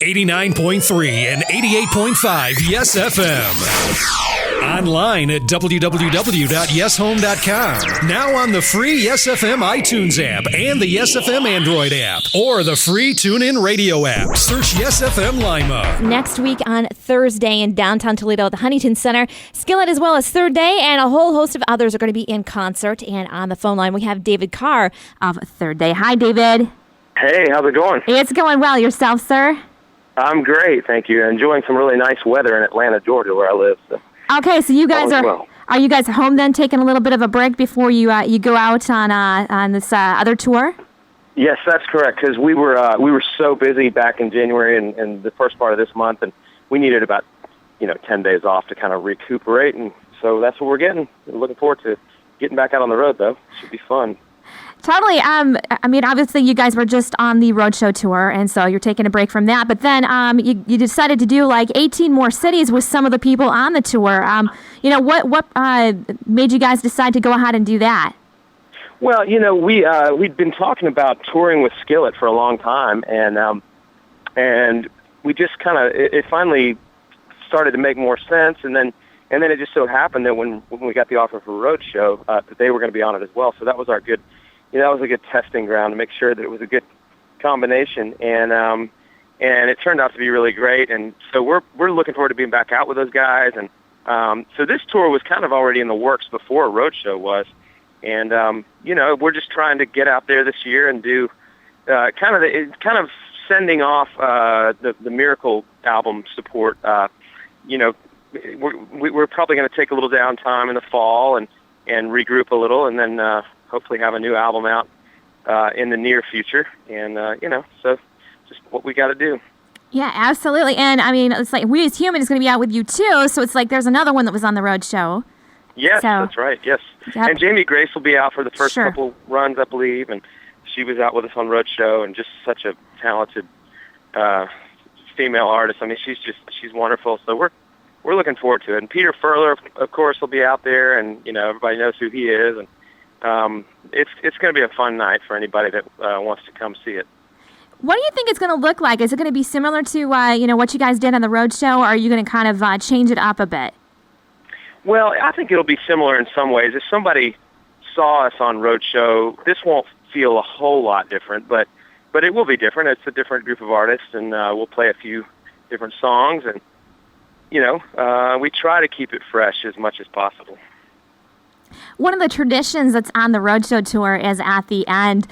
89.3 and 88.5 Yes FM. Online at www.yeshome.com. Now on the free Yes FM iTunes app and the Yes FM Android app, or the free TuneIn Radio app. Search Yes FM Lima. Next week on Thursday in downtown Toledo at the Huntington Center, Skillet as well as Third Day and a whole host of others are going to be in concert. And on the phone line, we have David Carr of Third Day. Hi, David. Hey, how's it going? It's going well. Yourself, sir? I'm great, thank you. Enjoying some really nice weather in Atlanta, Georgia, where I live. So. Okay, so you guys are you guys home then, taking a little bit of a break before you go out on this other tour? Yes, that's correct. Because we were so busy back in January and the first part of this month, and we needed about 10 days off to kind of recuperate, and so that's what we're getting. We're looking forward to getting back out on the road, though. Should be fun. Totally. I mean, obviously, you guys were just on the roadshow tour, and so you're taking a break from that. But then you decided to do like 18 more cities with some of the people on the tour. What made you guys decide to go ahead and do that? Well, we'd been talking about touring with Skillet for a long time, and we just kind of it finally started to make more sense, and then it just so happened that when we got the offer for roadshow, that they were going to be on it as well. So that was our good. That was a good testing ground to make sure that it was a good combination, and it turned out to be really great. And so we're looking forward to being back out with those guys. And so this tour was kind of already in the works before Roadshow was, and we're just trying to get out there this year and do kind of sending off the Miracle album support. We're probably going to take a little downtime in the fall and regroup a little, and then hopefully have a new album out in the near future. And, so just what we got to do. Yeah, absolutely. And, I mean, it's like We As Human is going to be out with you, too. So it's like there's another one that was on the road show. Yes, that's right. Yes. Yep. And Jamie Grace will be out for the first couple runs, I believe. And she was out with us on Roadshow, and just such a talented female artist. I mean, she's wonderful. So we're looking forward to it. And Peter Furler, of course, will be out there, and, everybody knows who he is. And it's going to be a fun night for anybody that wants to come see it. What do you think it's going to look like? Is it going to be similar to what you guys did on the roadshow, or are you going to kind of change it up a bit? Well, I think it'll be similar in some ways. If somebody saw us on roadshow, this won't feel a whole lot different, but it will be different. It's a different group of artists, and we'll play a few different songs, and we try to keep it fresh as much as possible. One of the traditions that's on the Roadshow tour is at the end,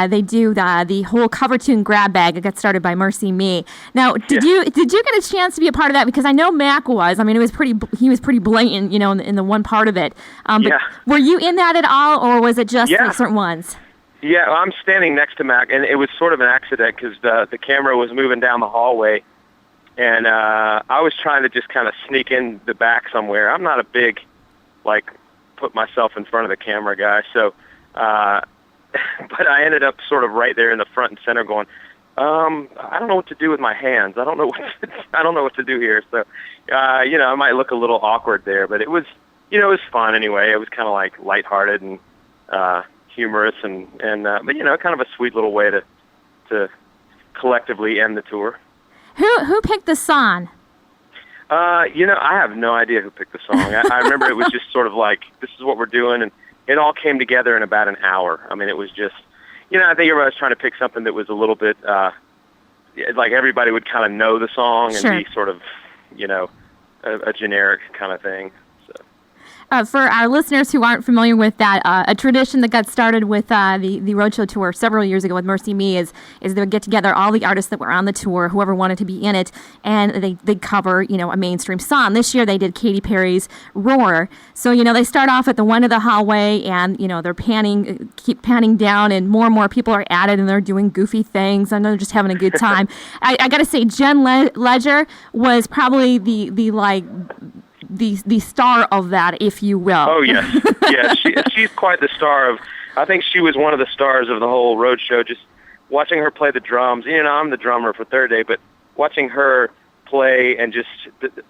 they do the whole cover tune grab bag. It got started by Mercy Me. Now, did you get a chance to be a part of that? Because I know Mac was. I mean, he was pretty blatant, in the one part of it. But were you in that at all, or was it just like certain ones? Yeah, I'm standing next to Mac, and it was sort of an accident because the camera was moving down the hallway, and I was trying to just kind of sneak in the back somewhere. I'm not a big, put myself in front of the camera guy, so but I ended up sort of right there in the front and center going, I don't know what to do with my hands. I don't know what to do here. So I might look a little awkward there, but it was it was fun anyway. It was kind of like lighthearted and humorous and but kind of a sweet little way to collectively end the tour. Who picked the song? I have no idea who picked the song. I remember it was just sort of like, this is what we're doing, and it all came together in about an hour. I mean, it was just, I think everybody was trying to pick something that was a little bit, like everybody would kind of know the song and be sort of, a generic kind of thing. For our listeners who aren't familiar with that, a tradition that got started with the Roadshow tour several years ago with Mercy Me is they would get together all the artists that were on the tour, whoever wanted to be in it, and they'd cover, a mainstream song. This year they did Katy Perry's Roar. So, they start off at the one of the hallway, and, they're keep panning down, and more people are added, and they're doing goofy things, and they're just having a good time. I got to say, Jen Ledger was probably the star of that, if you will. Oh, yes. Yeah, she's quite the star of, I think she was one of the stars of the whole roadshow, just watching her play the drums. I'm the drummer for Third Day, but watching her play and just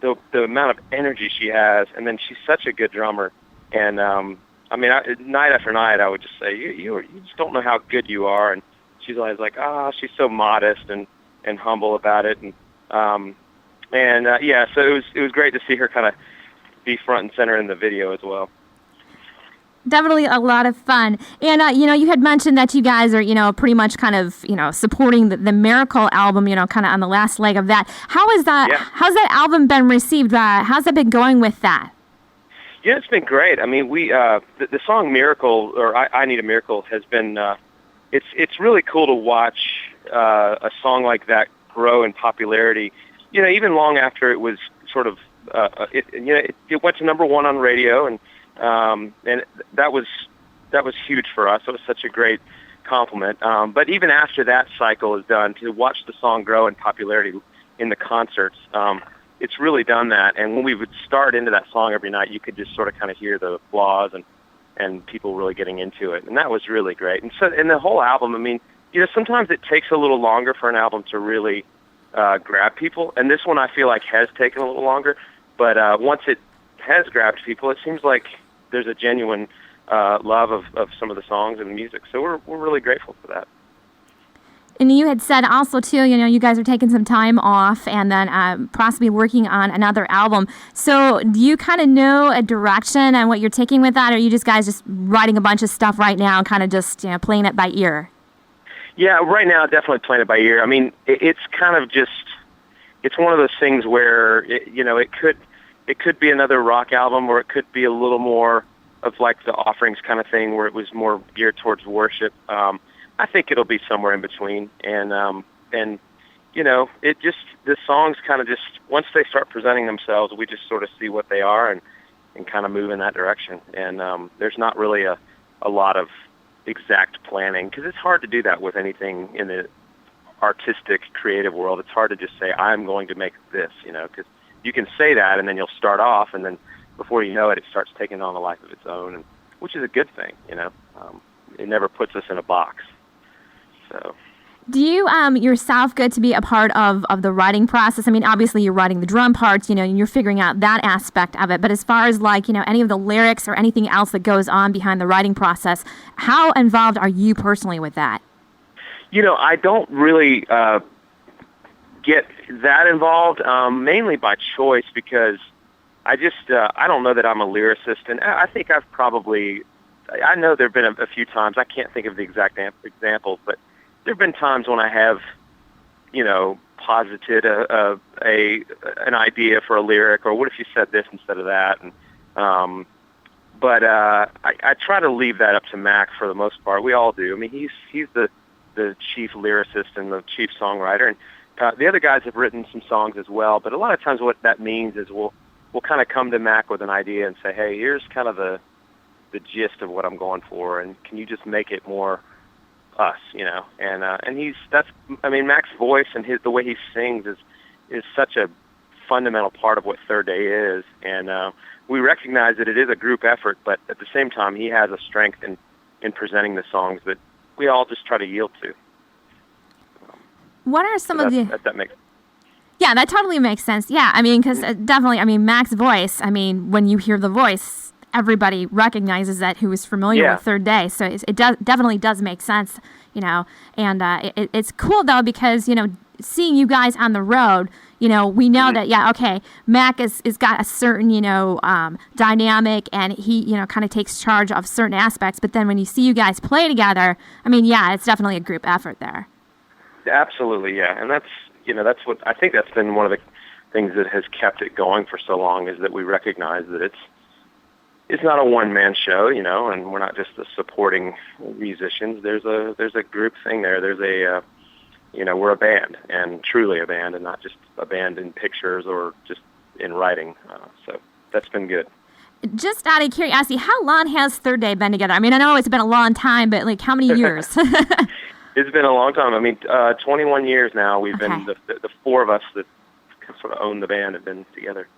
the amount of energy she has, and then she's such a good drummer. And, night after night, I would just say, you just don't know how good you are. And she's always like, she's so modest. And and humble about it, and so it was great to see her kind of be front and center in the video as well. Definitely a lot of fun. And, you had mentioned that you guys are, pretty much kind of, supporting the Miracle album, kind of on the last leg of that. How is that? Yeah. How's that album been received? How's it been going with that? Yeah, it's been great. I mean, the song Miracle, or I Need a Miracle, has been, it's really cool to watch a song like that grow in popularity, even long after it was sort of, it went to number one on radio, and that was huge for us. It was such a great compliment. But even after that cycle is done, to watch the song grow in popularity in the concerts, it's really done that. And when we would start into that song every night, you could just sort of kind of hear the applause and people really getting into it. And that was really great. And so in the whole album, I mean, sometimes it takes a little longer for an album to really grab people. And this one I feel like has taken a little longer. But once it has grabbed people, it seems like there's a genuine love of some of the songs and the music. So we're really grateful for that. And you had said also, too, you guys are taking some time off and then possibly working on another album. So do you kind of know a direction and what you're taking with that, or are you guys just writing a bunch of stuff right now and kind of just playing it by ear? Yeah, right now, definitely playing it by ear. I mean, it's kind of just, it's one of those things where, it could be another rock album, or it could be a little more of like the Offerings kind of thing where it was more geared towards worship. I think it'll be somewhere in between. And it just, the songs kind of just, once they start presenting themselves, we just sort of see what they are and kind of move in that direction. And there's not really a lot of exact planning, because it's hard to do that with anything in the artistic, creative world. It's hard to just say, I'm going to make this, because you can say that and then you'll start off, and then before you know it, it starts taking on a life of its own, which is a good thing, It never puts us in a box. So, do you yourself get to be a part of the writing process? I mean, obviously you're writing the drum parts, and you're figuring out that aspect of it. But as far as like, any of the lyrics or anything else that goes on behind the writing process, how involved are you personally with that? I don't really get that involved, mainly by choice, because I don't know that I'm a lyricist, and I think I know there have been a few times, I can't think of the exact examples, but there have been times when I have, posited an idea for a lyric, or what if you said this instead of that, and but I try to leave that up to Mac for the most part. We all do. I mean, he's the chief lyricist and the chief songwriter, and the other guys have written some songs as well. But a lot of times, what that means is we'll kind of come to Mac with an idea and say, hey, here's kind of the gist of what I'm going for, and can you just make it more us, and Mac's voice and the way he sings is such a fundamental part of what Third Day is, and we recognize that it is a group effort, but at the same time, he has a strength in presenting the songs that we all just try to yield to. What are some of the... That makes... Yeah, that totally makes sense. Yeah, I mean, because definitely, Mac's voice, when you hear the voice, everybody recognizes that who is familiar with Third Day. So it definitely does make sense, and it's cool, though, because, seeing you guys on the road, we know that, Mac is got a certain, dynamic, and he, kind of takes charge of certain aspects. But then when you see you guys play together, it's definitely a group effort there. Absolutely, yeah. And that's what I think that's been one of the things that has kept it going for so long, is that we recognize that it's not a one-man show, and we're not just the supporting musicians. There's a group thing there. There's we're a band, and truly a band, and not just a band in pictures or just in writing. So that's been good. Just out of curiosity, how long has Third Day been together? I know it's been a long time, but like how many years? It's been a long time. 21 years now. We've been the four of us that sort of own the band have been together.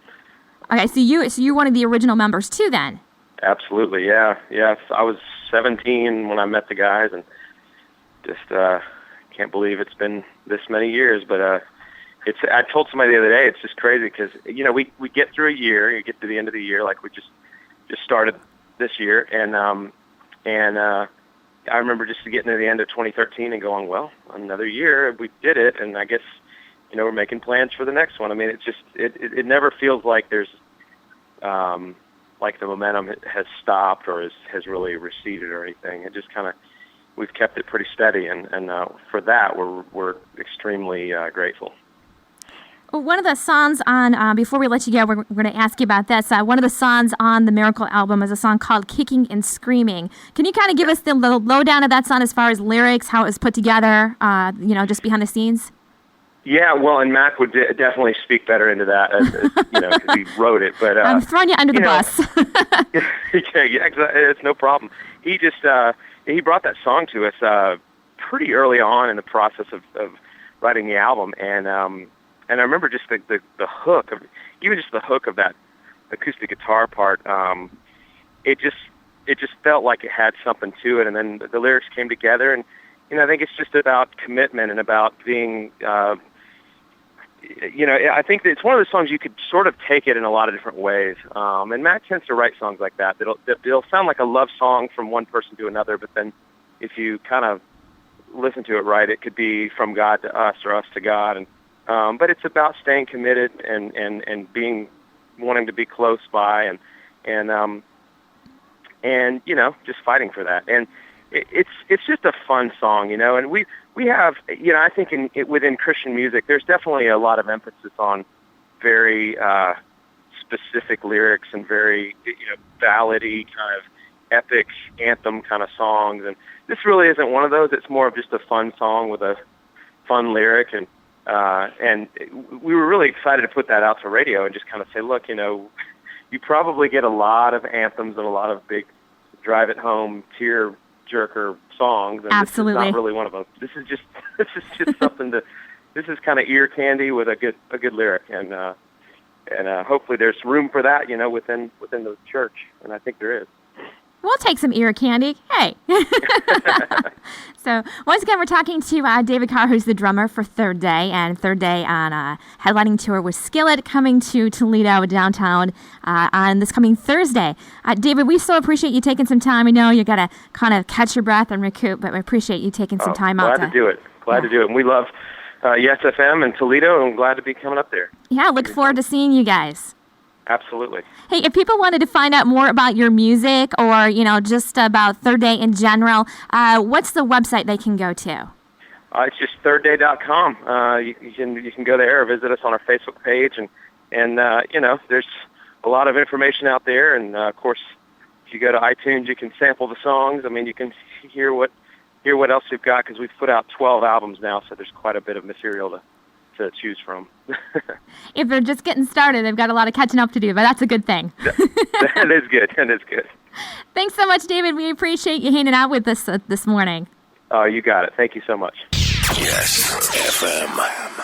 Okay, so you're one of the original members too, then? Absolutely, yeah. I was 17 when I met the guys, and just can't believe it's been this many years. But I told somebody the other day, it's just crazy because we get through a year, you get to the end of the year, like we just started this year, and I remember just getting to the end of 2013 and going, well, another year, we did it, and I guess, we're making plans for the next one. I mean, it never feels like there's, like the momentum has stopped or has really receded or anything. It just kind of, we've kept it pretty steady, and for that, we're extremely grateful. Well, one of the songs on, before we let you go, we're going to ask you about this. One of the songs on the Miracle album is a song called Kicking and Screaming. Can you kind of give us the lowdown of that song as far as lyrics, how it was put together, just behind the scenes? Yeah, well, and Mac would definitely speak better into that, because he wrote it. But I'm throwing you under the bus. yeah, it's no problem. He just he brought that song to us pretty early on in the process of writing the album, and I remember just the hook of that acoustic guitar part. It just felt like it had something to it, and then the lyrics came together, and I think it's just about commitment and about being. I think that it's one of those songs you could sort of take it in a lot of different ways. And Matt tends to write songs like that. They'll sound like a love song from one person to another, but then if you kind of listen to it right, it could be from God to us or us to God. And but it's about staying committed and wanting to be close by and just fighting for that. And it's just a fun song, and we have, I think within Christian music, there's definitely a lot of emphasis on very specific lyrics and very, ballady kind of epic anthem kind of songs. And this really isn't one of those. It's more of just a fun song with a fun lyric. And we were really excited to put that out to radio and just kind of say, look, you probably get a lot of anthems and a lot of big drive it home tear jerker songs, and absolutely. This is not really one of them. This is just something this is kind of ear candy with a good lyric, and hopefully there's room for that, within the church, and I think there is. We'll take some ear candy. Hey. So once again, we're talking to David Carr, who's the drummer for Third Day, and Third Day on a headlining tour with Skillet coming to Toledo downtown on this coming Thursday. David, we so appreciate you taking some time. I know you got to kind of catch your breath and recoup, but we appreciate you taking some time out. Glad to do it. And we love Yes FM and Toledo, and I'm glad to be coming up there. Yeah, look forward to seeing you guys. Absolutely. Hey, if people wanted to find out more about your music or, just about Third Day in general, what's the website they can go to? It's just thirdday.com. You can go there or visit us on our Facebook page, and there's a lot of information out there. And of course, if you go to iTunes, you can sample the songs. I mean, you can hear what else we've got, because we've put out 12 albums now, so there's quite a bit of material to choose from. If they're just getting started, they've got a lot of catching up to do, but that's a good thing. That is good. Thanks so much, David. We appreciate you hanging out with us this morning. Oh, you got it. Thank you so much. Yes, FM.